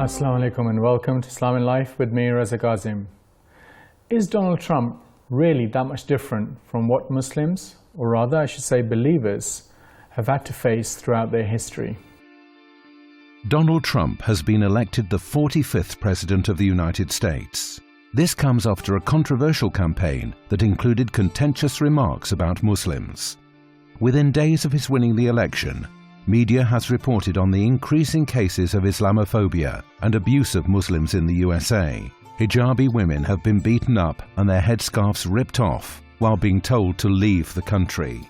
Assalamu alaikum and welcome to Islam in Life with me, Reza Ghazim. Is Donald Trump really that much different from what Muslims, or rather I should say believers, have had to face throughout their history? Donald Trump has been elected the 45th President of the United States. This comes after a controversial campaign that included contentious remarks about Muslims. Within days of his winning the election, media has reported on the increasing cases of Islamophobia and abuse of Muslims in the USA. Hijabi women have been beaten up and their headscarves ripped off while being told to leave the country.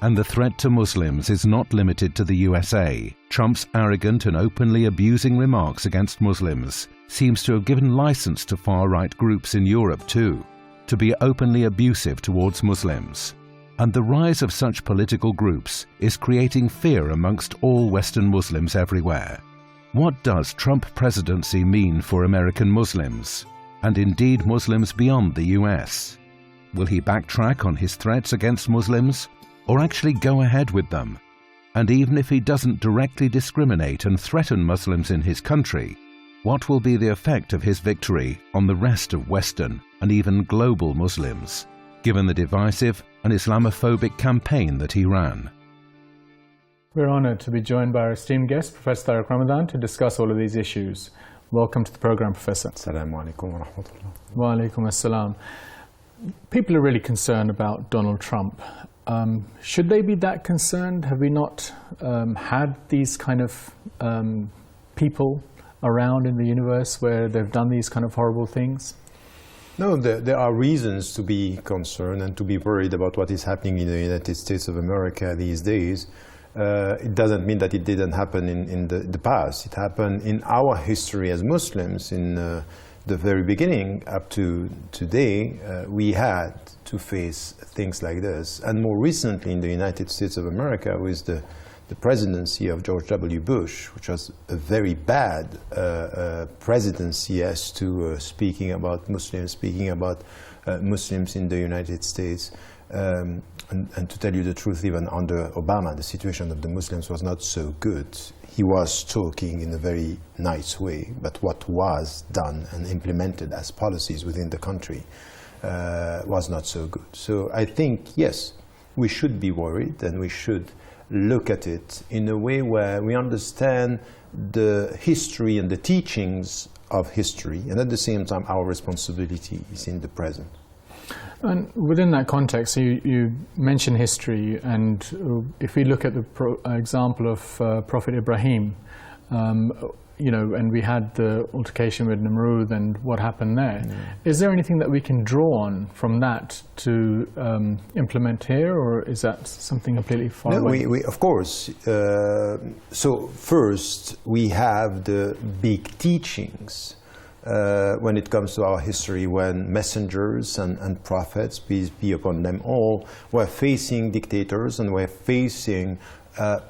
And the threat to Muslims is not limited to the USA. Trump's arrogant and openly abusing remarks against Muslims seems to have given license to far-right groups in Europe too, to be openly abusive towards Muslims. And the rise of such political groups is creating fear amongst all Western Muslims everywhere. What does Trump presidency mean for American Muslims, and indeed Muslims beyond the US? Will he backtrack on his threats against Muslims, or actually go ahead with them? And even if he doesn't directly discriminate and threaten Muslims in his country, what will be the effect of his victory on the rest of Western and even global Muslims, given the divisive and Islamophobic campaign that he ran? We're honored to be joined by our esteemed guest, Professor Tariq Ramadan, to discuss all of these issues. Welcome to the program, Professor. Assalamu alaikum wa rahmatullah. Wa alaikum assalam. People are really concerned about Donald Trump. Should they be that concerned? Have we not had these kind of people around in the universe where they've done these kind of horrible things? No, there are reasons to be concerned and to be worried about what is happening in the United States of America these days. It doesn't mean that it didn't happen in the past. It happened in our history as Muslims in the very beginning up to today. We had to face things like this. And more recently in the United States of America with the presidency of George W. Bush, which was a very bad presidency as to speaking about Muslims in the United States. And to tell you the truth, even under Obama, the situation of the Muslims was not so good. He was talking in a very nice way, but what was done and implemented as policies within the country was not so good. So I think, yes, we should be worried, and we should look at it in a way where we understand the history and the teachings of history, and at the same time our responsibility is in the present. And within that context, you mentioned history, and if we look at the example of Prophet Ibrahim, and we had the altercation with Namrud and what happened there. Is there anything that we can draw on from that to implement here, or is that something completely far away? We of course. So first, we have the big teachings when it comes to our history, when messengers and prophets, peace be upon them all, were facing dictators and were facing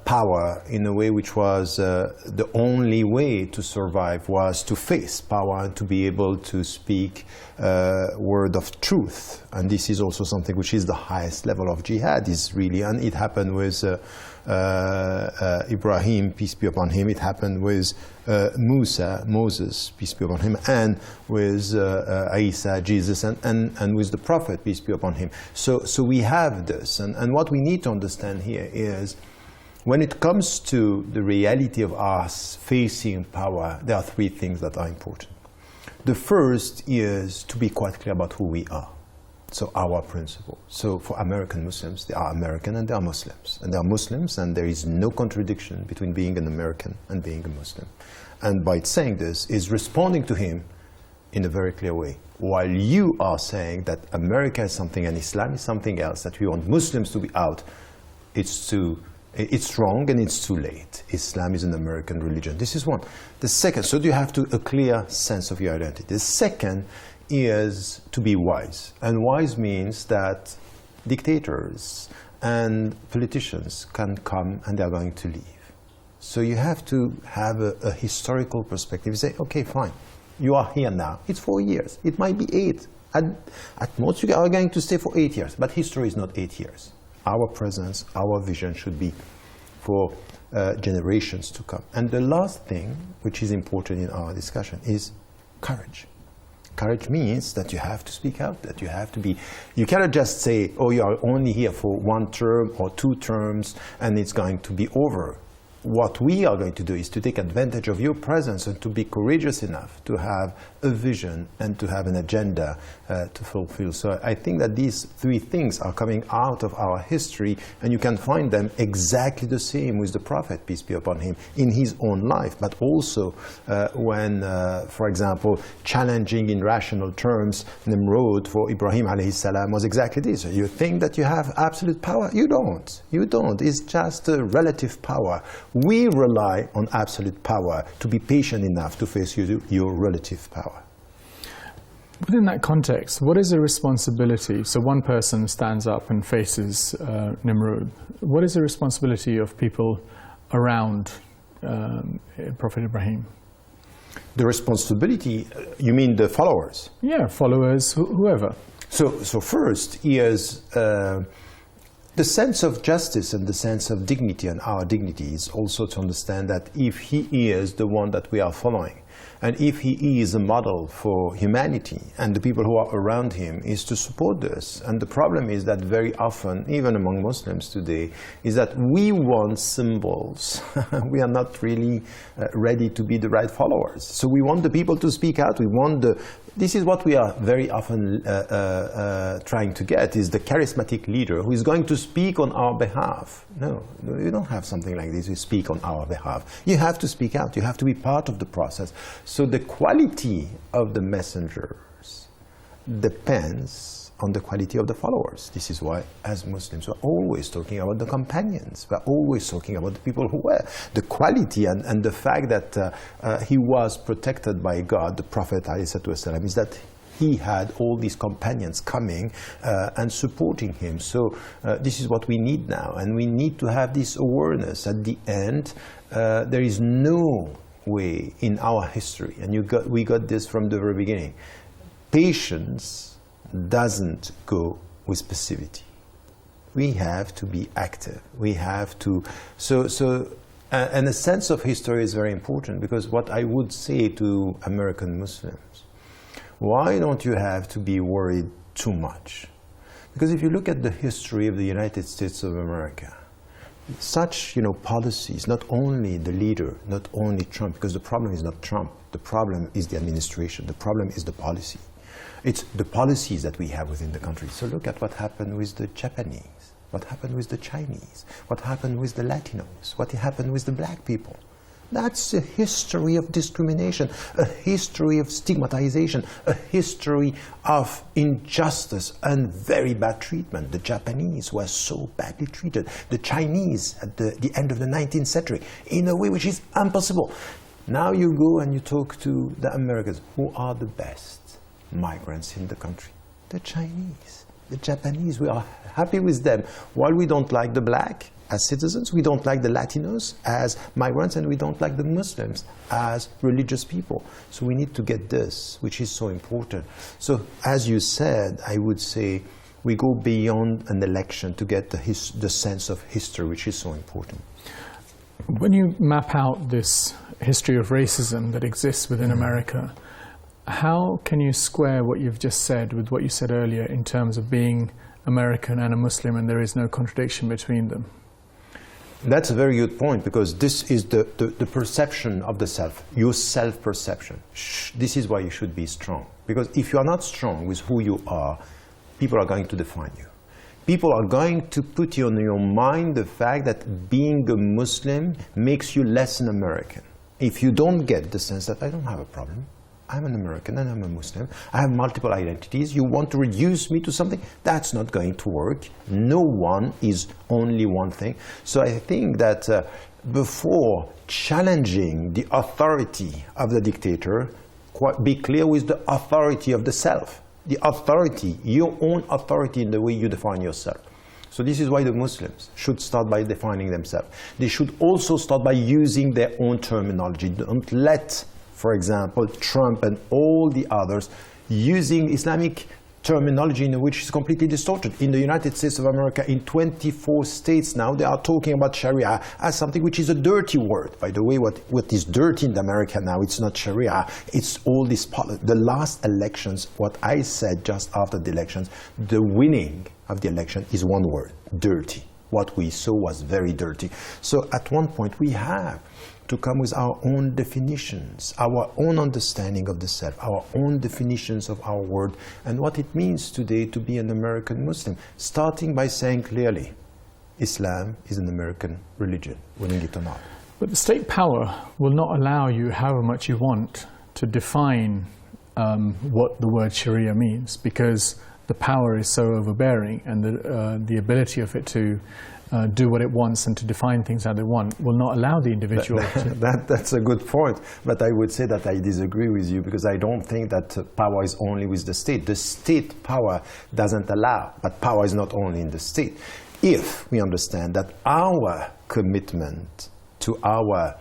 power in a way which was the only way to survive was to face power and to be able to speak word of truth. And this is also something which is the highest level of jihad, is really, and it happened with Ibrahim, peace be upon him. It happened with Moses, peace be upon him, and with Isa, Jesus, and with the Prophet, peace be upon him. So we have this, and what we need to understand here is, when it comes to the reality of us facing power, there are three things that are important. The first is to be quite clear about who we are. So our principle. So for American Muslims, they are American and they are Muslims. And they are Muslims, and there is no contradiction between being an American and being a Muslim. And by saying this is responding to him in a very clear way. While you are saying that America is something and Islam is something else, that we want Muslims to be out, it's wrong and it's too late. Islam is an American religion. This is one. The second, so you have a clear sense of your identity. The second is to be wise. And wise means that dictators and politicians can come and they're going to leave. So you have to have a historical perspective. You say, okay, fine, you are here now. It's 4 years. It might be 8. At most you are going to stay for 8 years. But history is not 8 years. Our presence, our vision should be for generations to come. And the last thing, which is important in our discussion, is courage. Courage means that you have to speak out, that you have to be, you cannot just say, oh, you are only here for 1 term or 2 terms and it's going to be over. What we are going to do is to take advantage of your presence and to be courageous enough to have a vision and to have an agenda to fulfill. So I think that these 3 things are coming out of our history, and you can find them exactly the same with the Prophet, peace be upon him, in his own life, but also when, for example, challenging in rational terms Nimrod for Ibrahim alayhi salam was exactly this. You think that you have absolute power? You don't. You don't. It's just a relative power. We rely on absolute power to be patient enough to face your relative power. Within that context, what is the responsibility? So one person stands up and faces Nimrod. What is the responsibility of people around Prophet Ibrahim? The responsibility, you mean the followers? Yeah, followers, whoever. So first is the sense of justice and the sense of dignity, and our dignity is also to understand that if he is the one that we are following, and if he is a model for humanity, and the people who are around him is to support this. And the problem is that very often, even among Muslims today, is that we want symbols. We are not really ready to be the right followers. So we want the people to speak out. We want this is what we are very often trying to get, is the charismatic leader who is going to speak on our behalf. No, you don't have something like this, you speak on our behalf. You have to speak out, you have to be part of the process. So the quality of the messengers depends on the quality of the followers. This is why, as Muslims, we're always talking about the companions. We're always talking about the people who were. The quality and the fact that he was protected by God, the Prophet ﷺ, is that he had all these companions coming and supporting him. So this is what we need now. And we need to have this awareness. At the end, there is no way in our history, and we got this from the very beginning, patience doesn't go with passivity. We have to be active. We have to, and a sense of history is very important, because what I would say to American Muslims, why don't you have to be worried too much? Because if you look at the history of the United States of America, such policies, not only the leader, not only Trump, because the problem is not Trump, the problem is the administration, the problem is the policy. It's the policies that we have within the country. So look at what happened with the Japanese, what happened with the Chinese, what happened with the Latinos, what happened with the black people. That's a history of discrimination, a history of stigmatization, a history of injustice and very bad treatment. The Japanese were so badly treated. The Chinese at the end of the 19th century, in a way which is impossible. Now you go and you talk to the Americans. Who are the best migrants in the country? The Chinese, the Japanese. We are happy with them. While we don't like the black as citizens, we don't like the Latinos as migrants, and we don't like the Muslims as religious people. So we need to get this, which is so important. So as you said, I would say we go beyond an election to get the sense of history, which is so important. When you map out this history of racism that exists within America, how can you square what you've just said with what you said earlier in terms of being American and a Muslim, and there is no contradiction between them? That's a very good point, because this is the perception of the self, your self-perception. This is why you should be strong. Because if you are not strong with who you are, people are going to define you. People are going to put you in your mind the fact that being a Muslim makes you less an American. If you don't get the sense that I don't have a problem, I'm an American and I'm a Muslim, I have multiple identities, you want to reduce me to something, that's not going to work. No one is only one thing. So I think that before challenging the authority of the dictator, be clear with the authority of the self. The authority, your own authority in the way you define yourself. So this is why the Muslims should start by defining themselves. They should also start by using their own terminology. Don't let, for example, Trump and all the others using Islamic terminology in which is completely distorted. In the United States of America, in 24 states now, they are talking about Sharia as something which is a dirty word. By the way, what is dirty in America now, it's not Sharia, it's all this, the last elections, what I said just after the elections, the winning of the election is one word, dirty. What we saw was very dirty. So at one point we have to come with our own definitions, our own understanding of the self, our own definitions of our word, and what it means today to be an American Muslim, starting by saying clearly, Islam is an American religion, willing it or not. But the state power will not allow you, however much you want, to define what the word Sharia means, because the power is so overbearing, and the ability of it to do what it wants and to define things how they want will not allow the individual to... That's a good point, but I would say that I disagree with you, because I don't think that power is only with the state. The state power doesn't allow, but power is not only in the state. If we understand that our commitment to our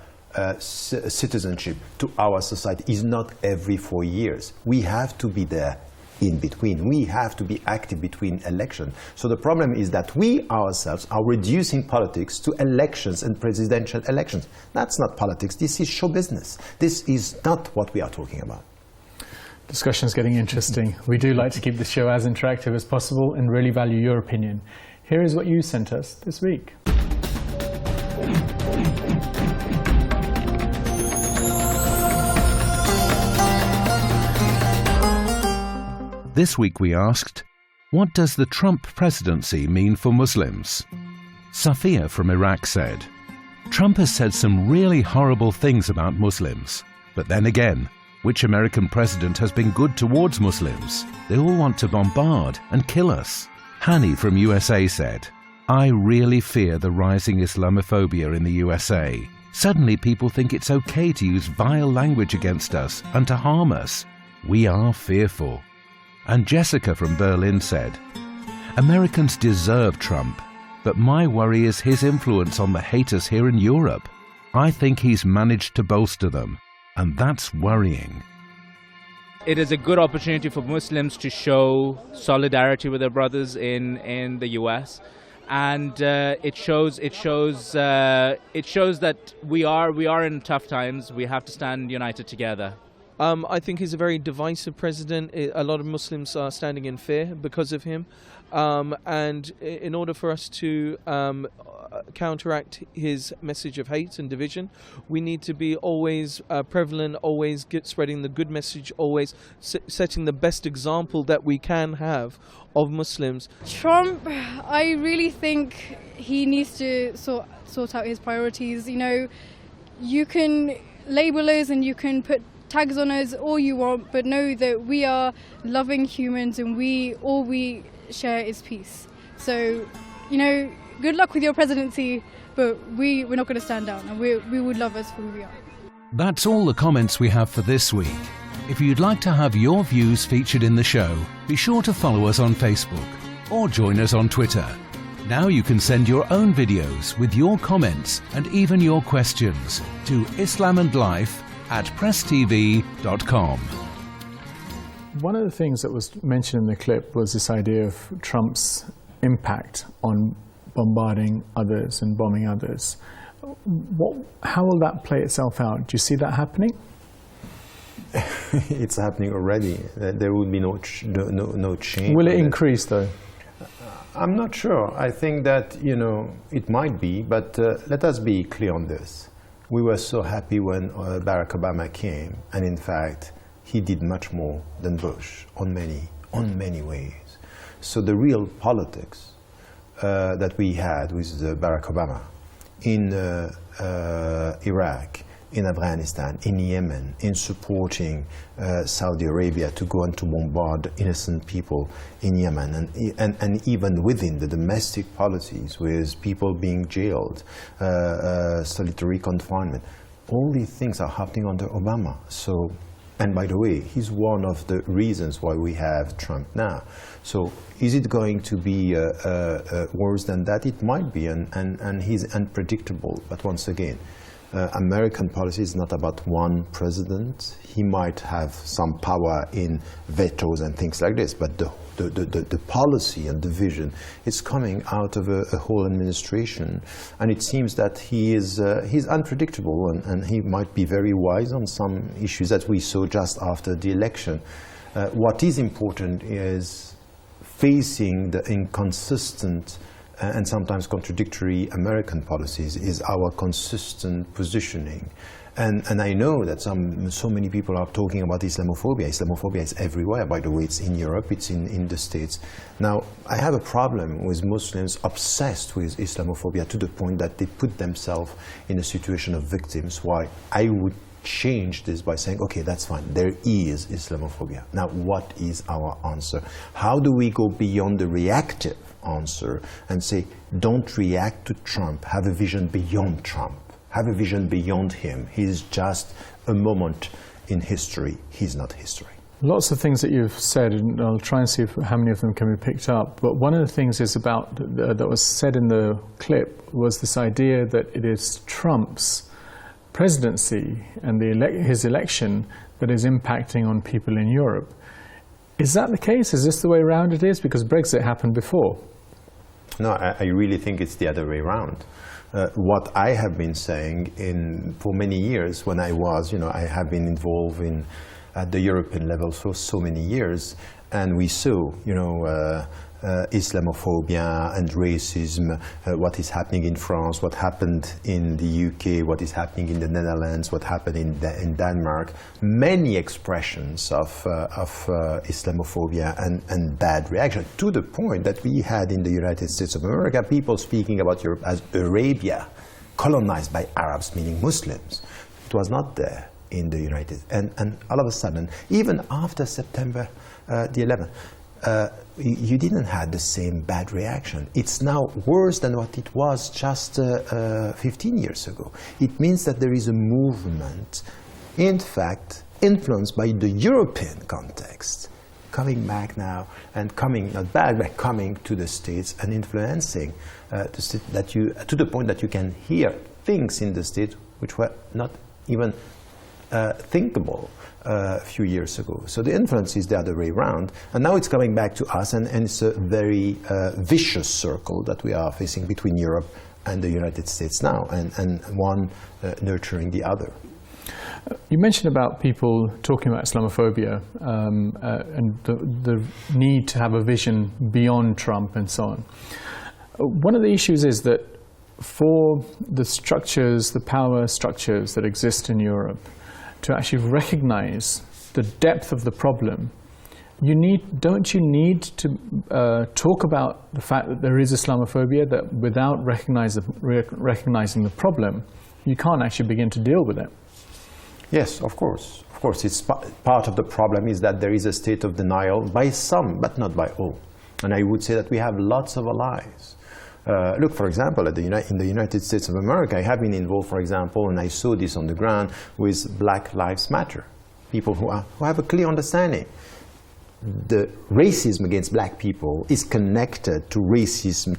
citizenship, to our society, is not every 4 years, we have to be there in between. We have to be active between elections. So the problem is that we ourselves are reducing politics to elections and presidential elections. That's not politics. This is show business. This is not what we are talking about. Discussion's getting interesting. We do like to keep the show as interactive as possible and really value your opinion. Here is what you sent us this week. This week we asked, what does the Trump presidency mean for Muslims? Safia from Iraq said, Trump has said some really horrible things about Muslims. But then again, which American president has been good towards Muslims? They all want to bombard and kill us. Hani from USA said, I really fear the rising Islamophobia in the USA. Suddenly people think it's okay to use vile language against us and to harm us. We are fearful. And Jessica from Berlin said, Americans deserve Trump, but my worry is his influence on the haters here in Europe. I think he's managed to bolster them, and that's worrying. It is a good opportunity for Muslims to show solidarity with their brothers in the US, and it shows that we are in tough times. We have to stand united together. I think he's a very divisive president. A lot of Muslims are standing in fear because of him. And in order for us to counteract his message of hate and division, we need to be always prevalent, always spreading the good message, always setting the best example that we can have of Muslims. Trump, I really think he needs to sort out his priorities. You know, you can label us and you can put tags on us all you want, but know that we are loving humans and all we share is peace. So, you know, good luck with your presidency, but we're not going to stand down, and we would love us for who we are. That's all the comments we have for this week. If you'd like to have your views featured in the show, be sure to follow us on Facebook or join us on Twitter. Now you can send your own videos with your comments and even your questions to islamandlife@presstv.com. One of the things that was mentioned in the clip was this idea of Trump's impact on bombarding others and bombing others. How will that play itself out? Do you see that happening? It's happening already. There will be no change. Will it increase though? I'm not sure. I think that, it might be, but let us be clear on this. We were so happy when Barack Obama came, and in fact, he did much more than Bush on many ways. So the real politics that we had with Barack Obama in Iraq, in Afghanistan, in Yemen, in supporting Saudi Arabia to go and to bombard innocent people in Yemen, and even within the domestic policies with people being jailed, solitary confinement, all these things are happening under Obama. So, and by the way, he's one of the reasons why we have Trump now. So is it going to be worse than that? It might be, and he's unpredictable. But once again, American policy is not about one president. He might have some power in vetoes and things like this, but the policy and the vision is coming out of a whole administration, and it seems that he's unpredictable, and he might be very wise on some issues that we saw just after the election. What is important is facing the inconsistent and sometimes contradictory American policies is our consistent positioning. And I know that so many people are talking about Islamophobia. Islamophobia is everywhere, by the way. It's in Europe, it's in the States. Now, I have a problem with Muslims obsessed with Islamophobia to the point that they put themselves in a situation of victims. Why? I would change this by saying, okay, that's fine, there is Islamophobia. Now, what is our answer? How do we go beyond the reactive answer and say, don't react to Trump, have a vision beyond Trump, have a vision beyond him. He's just a moment in history. He's not history. Lots of things that you've said, and I'll try and see how many of them can be picked up. But one of the things is about that was said in the clip was this idea that it is Trump's presidency and his election that is impacting on people in Europe. Is that the case? Is this the way around it is? Because Brexit happened before. No, I really think it's the other way around. What I have been saying for many years, when I have been involved at the European level for so many years, and we saw, Islamophobia and racism, what is happening in France, what happened in the UK, what is happening in the Netherlands, what happened in Denmark. Many expressions of Islamophobia and bad reaction, to the point that we had in the United States of America people speaking about Europe as Arabia, colonized by Arabs, meaning Muslims. It was not there in the United States. And all of a sudden, even after September the 11th, you didn't have the same bad reaction. It's now worse than what it was just 15 years ago. It means that there is a movement, in fact, influenced by the European context, coming back now and coming, not back, but coming to the States and influencing to the point that you can hear things in the States which were not even thinkable a few years ago. So the influence is the other way around, and now it's coming back to us, and it's a very vicious circle that we are facing between Europe and the United States now, and one nurturing the other. You mentioned about people talking about Islamophobia and the need to have a vision beyond Trump and so on. One of the issues is that for the structures, the power structures that exist in Europe, to actually recognize the depth of the problem, don't you need to talk about the fact that there is Islamophobia, that without recognizing the problem, you can't actually begin to deal with it? Yes, of course. Of course, it's part of the problem is that there is a state of denial by some, but not by all. And I would say that we have lots of allies. Look, for example, in the United States of America, I have been involved, for example, and I saw this on the ground with Black Lives Matter. People who have a clear understanding. The racism against black people is connected to racism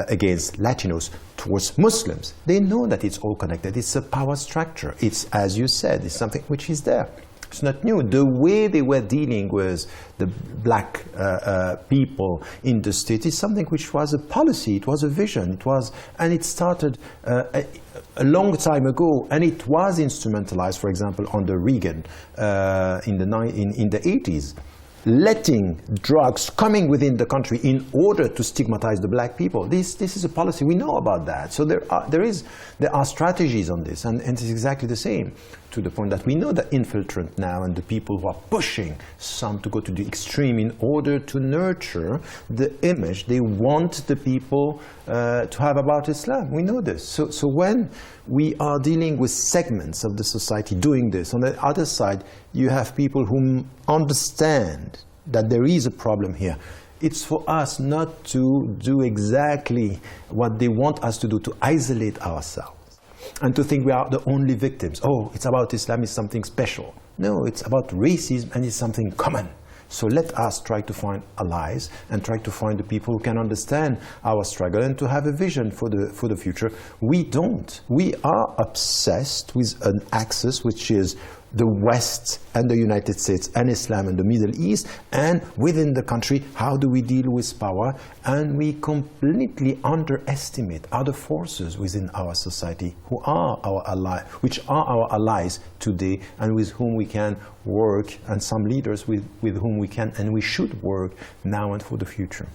against Latinos, towards Muslims. They know that it's all connected. It's a power structure. It's, as you said, it's something which is there. It's not new. The way they were dealing with the black people in the state is something which was a policy, it was a vision, and it started a long time ago, and it was instrumentalized, for example, under Reagan in the 80s. Letting drugs coming within the country in order to stigmatize the black people. This is a policy. We know about that. So there are strategies on this, and it's exactly the same, to the point that we know the infiltrant now and the people who are pushing some to go to the extreme in order to nurture the image they want the people to have about Islam. We know this. So when we are dealing with segments of the society doing this, on the other side, you have people who understand that there is a problem here. It's for us not to do exactly what they want us to do, to isolate ourselves and to think we are the only victims. Oh, it's about Islam, it's something special. No, it's about racism, and it's something common. So let us try to find allies and try to find the people who can understand our struggle and to have a vision for the future. We don't. We are obsessed with an axis which is the West and the United States and Islam and the Middle East, and within the country, how do we deal with power? And we completely underestimate other forces within our society who are our allies, which are our allies today, and with whom we can work, and some leaders with whom we can and we should work now and for the future.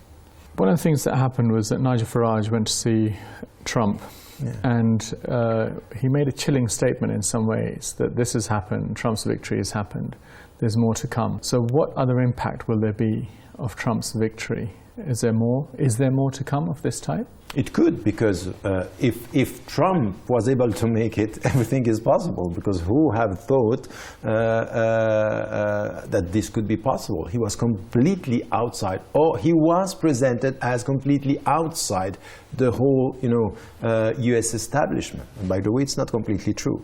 One of the things that happened was that Nigel Farage went to see Trump. Yeah. And he made a chilling statement in some ways that this has happened, Trump's victory has happened, there's more to come. So what other impact will there be of Trump's victory? Is there more? Is there more to come of this type? It could, because if Trump was able to make it, everything is possible, because who have thought that this could be possible? He was completely outside, or he was presented as completely outside the whole, US establishment. And by the way, it's not completely true.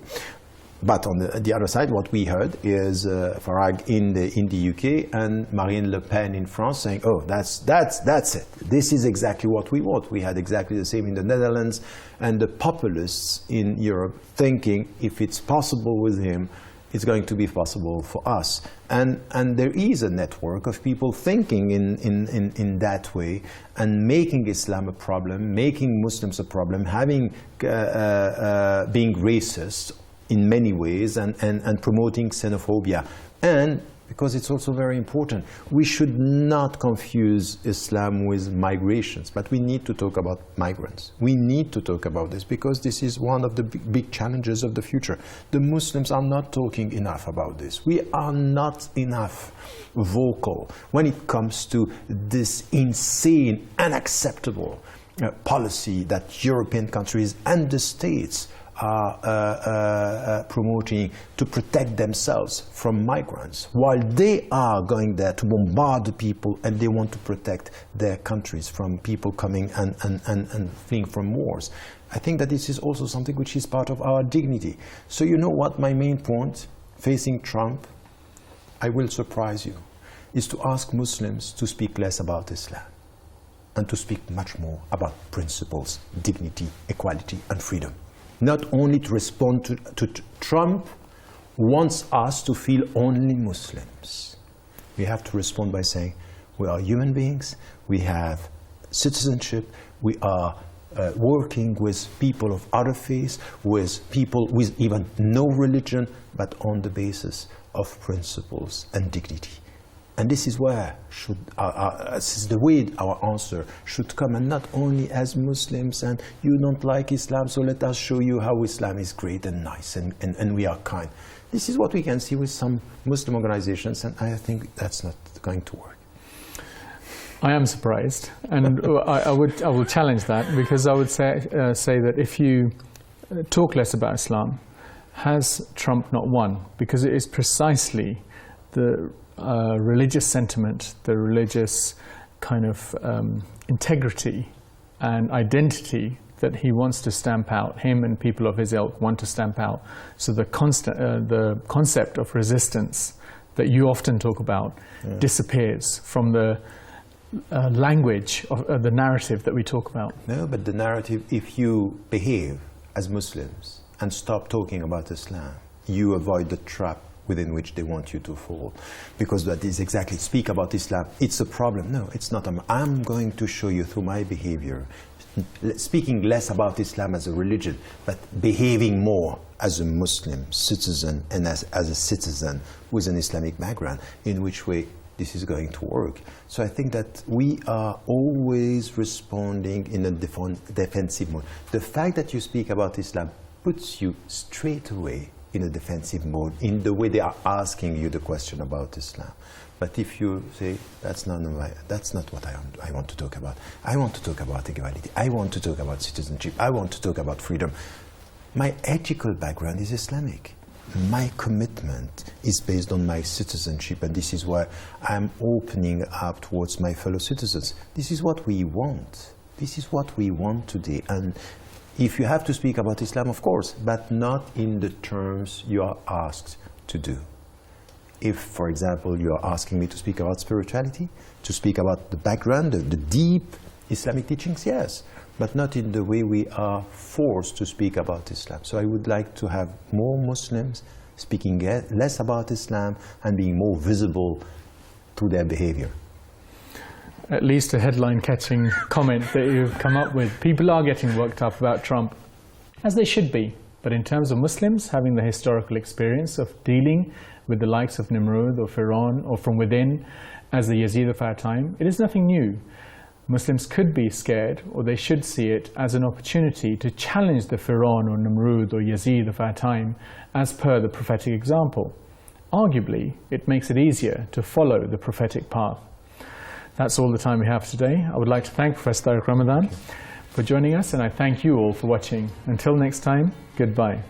But on the other side, what we heard is Farage in the UK and Marine Le Pen in France saying, "Oh, that's it. This is exactly what we want." We had exactly the same in the Netherlands, and the populists in Europe thinking if it's possible with him, it's going to be possible for us. And there is a network of people thinking in that way and making Islam a problem, making Muslims a problem, having being racist in many ways, and promoting xenophobia. And because it's also very important, we should not confuse Islam with migrations, but we need to talk about migrants. We need to talk about this because this is one of the big challenges of the future. The Muslims are not talking enough about this. We are not enough vocal when it comes to this insane, unacceptable policy that European countries and the states are promoting to protect themselves from migrants, while they are going there to bombard the people, and they want to protect their countries from people coming and fleeing from wars. I think that this is also something which is part of our dignity. So you know what my main point facing Trump, I will surprise you, is to ask Muslims to speak less about Islam and to speak much more about principles, dignity, equality and freedom. Not only to respond to Trump wants us to feel only Muslims. We have to respond by saying we are human beings, we have citizenship, we are working with people of other faiths, with people with even no religion, but on the basis of principles and dignity. And this is where this is the way our answer should come, and not only as Muslims, and you don't like Islam, so let us show you how Islam is great and nice, and we are kind. This is what we can see with some Muslim organizations, and I think that's not going to work. I am surprised, and I will challenge that, because I would say that if you talk less about Islam, has Trump not won? Because it is precisely the religious sentiment, the religious kind of integrity and identity that he wants to stamp out, him and people of his ilk want to stamp out. So the concept of resistance that you often talk about disappears from the language of the narrative that we talk about. No, but the narrative, if you behave as Muslims and stop talking about Islam, you avoid the trap within which they want you to fall. Because that is exactly, speak about Islam, it's a problem. No, it's not. I'm going to show you through my behavior, speaking less about Islam as a religion, but behaving more as a Muslim citizen and as a citizen with an Islamic background, in which way this is going to work. So I think that we are always responding in a defensive mode. The fact that you speak about Islam puts you straight away in a defensive mode, in the way they are asking you the question about Islam. But if you say, that's not what I want to talk about. I want to talk about equality. I want to talk about citizenship. I want to talk about freedom. My ethical background is Islamic. My commitment is based on my citizenship, and this is why I'm opening up towards my fellow citizens. This is what we want. This is what we want today. And if you have to speak about Islam, of course, but not in the terms you are asked to do. if, for example, you are asking me to speak about spirituality, to speak about the background, the deep Islamic teachings, yes, but not in the way we are forced to speak about Islam. So I would like to have more Muslims speaking less about Islam and being more visible through their behavior. At least a headline-catching comment that you've come up with. People are getting worked up about Trump, as they should be. But in terms of Muslims having the historical experience of dealing with the likes of Nimrud or Fir'aun or from within as the Yazid of our time, it is nothing new. Muslims could be scared, or they should see it as an opportunity to challenge the Fir'aun or Nimrud or Yazid of our time as per the prophetic example. Arguably, it makes it easier to follow the prophetic path. That's all the time we have today. I would like to thank Professor Tariq Ramadan for joining us, and I thank you all for watching. Until next time, goodbye.